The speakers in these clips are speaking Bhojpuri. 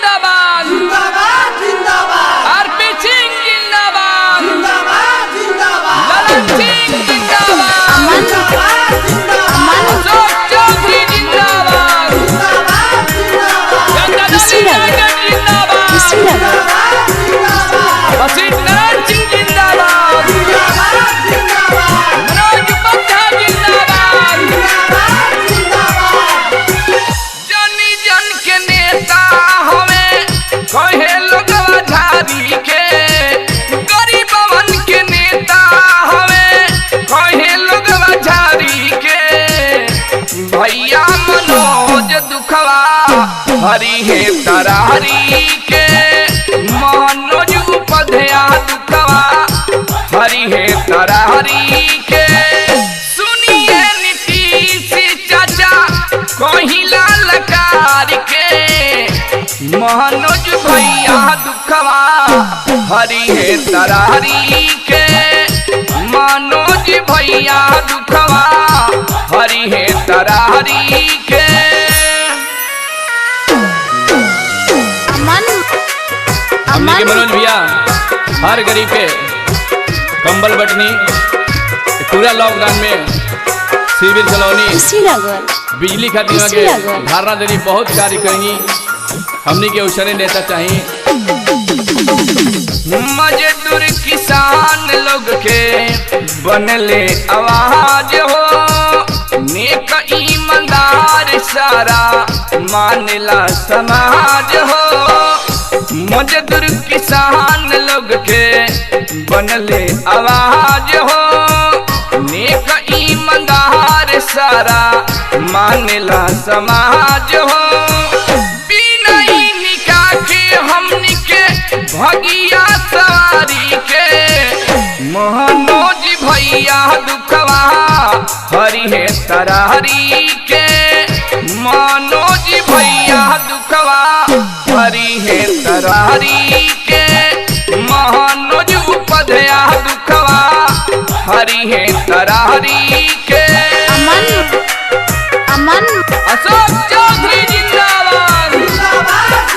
जिंदाबाद जिंदाबाद जिंदाबाद आरपी सिंह जिंदाबाद जिंदाबाद जिंदाबाद ललन सिंह जिंदाबाद जिंदाबाद जिंदाबाद अशोक चौधरी जिंदाबाद जिंदाबाद जिंदाबाद जनता दल यूनाइटेड जिंदाबाद जिंदाबाद जिंदाबाद वसीम नारायण सिंह जिंदाबाद जिंदाबाद जिंदाबाद मनोज उपाध्याय जिंदाबाद जिंदाबाद जिंदाबाद जन जन के नेता हमें कहे लोगवा झारी के गरीबवन के नेता हमें कहे लोगवा झारी के भैया मनोज दुखवा हरी है तरारी के मनोज उपाध्याय दुखवा हरी है तरारी के सुनिए नीतीश चाचा कहिला लकार के मनोज भैया दुखवा हरी है तरारी के मनोज भैया दुखवा हरी है तरारी के हमने के मनोज भैया हर गरीब के कंबल बटनी पूरा लॉकडाउन में शिविर चलौनी बिजली खातिर के धारणा देनी बहुत कार्य करेंगी हमने के अवसर नेता चाहिए मजदूर किसान लोग के बनले आवाज हो नेक ईमानदार सारा मानला समाज हो मजदूर किसान लोग के बनले आवाज हो नेक ईमानदार सारा मानला समाज हो बिना इनका के हमनी के भगिया सवारी के मनोज भैया दुखवा हरी है तरारी के मनोज भैया दुखवा हरी है तरारी के मनोज उपाध्याय दुखवा हरी है तरारी के अशोक चौधरी जिंदाबाद जिंदाबाद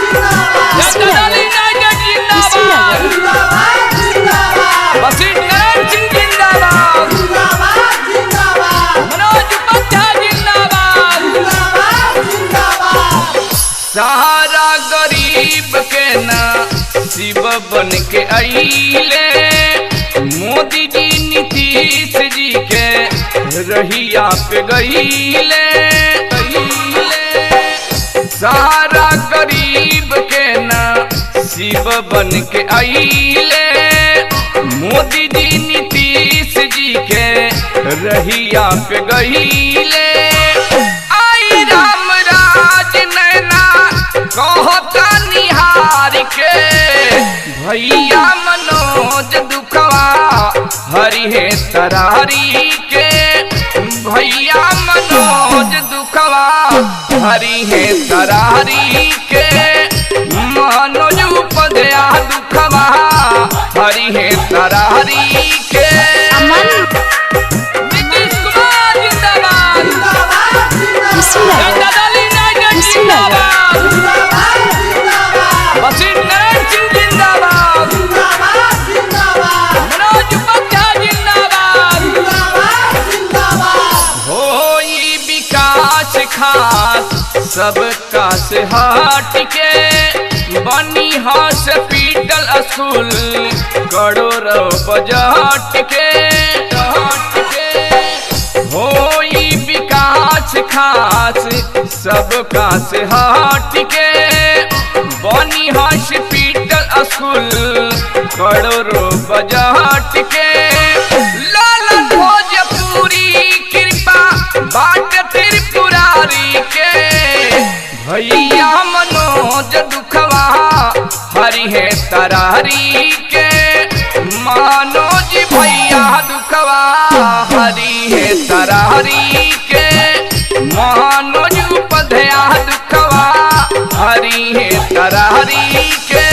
जनता दल यूनाइटेड जिंदाबाद जिंदाबाद जिंदाबाद वसीम नारायण सिंह जिंदाबाद जिंदाबाद जिंदाबाद मनोज उपाध्याय जिंदाबाद जिंदाबाद जिंदाबाद सहारा गरीब के ना शिव बन के अइले मोदी जी नीतीश जी के रहिया पे गइले सहारा गरीब के ना शिव बन के अइले मोदी जी नीतीश जी के रहिया पे गइले आई राम राज नैना कहता निहार के भैया मनोज दुखवा हरि है तरारी के भैया मनोज दुखवा हरि है तरारी के मनोज उपाध्याय दुखवा हरि है तरारी के नीतीश कुमार जिंदाबाद जनता दल यूनाइटेड जिंदाबाद जिंदाबाद जिंदाबाद वसीम नारायण सिंह जिंदाबाद जिंदाबाद जिंदाबाद मनोज उपाध्याय जिंदाबाद जिंदाबाद जिंदाबाद होई विकास खास सबका से हट के बनी हॉस्पिटल स्कूल करोड़ों बजट के होई विकास खास सबका से हट के बनी हॉस्पिटल स्कूल करोड़ों बजट के लालन भोजपुरी कृपा बाट त्रिपुरारी के भैया मनोज दुखवा हरि है तरारी के मनोज भैया दुखवा हरि है तरारी के मनोज उपाध्याय दुखवा हरि है तरारी के